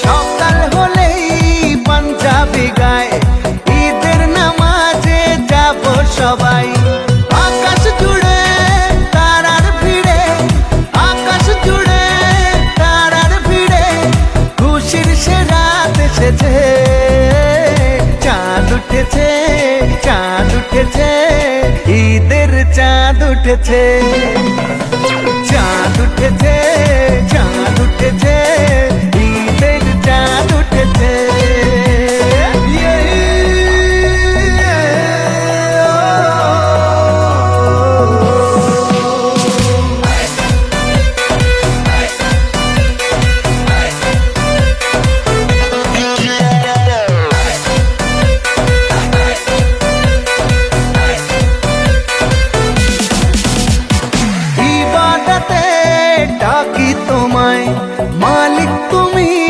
সকাল হলেই পাঞ্জাবি গায়, ঈদের নামাজে যাব সবাই। আকাশ জুড়ে তারার ভিড়ে, আকাশ জুড়ে তারার ভিড়ে, খুশির সে রাত এসেছে। চাঁদ উঠেছে, চাঁদ উঠেছে, ঈদের চাঁদ উঠেছে, চাঁদ উঠেছে,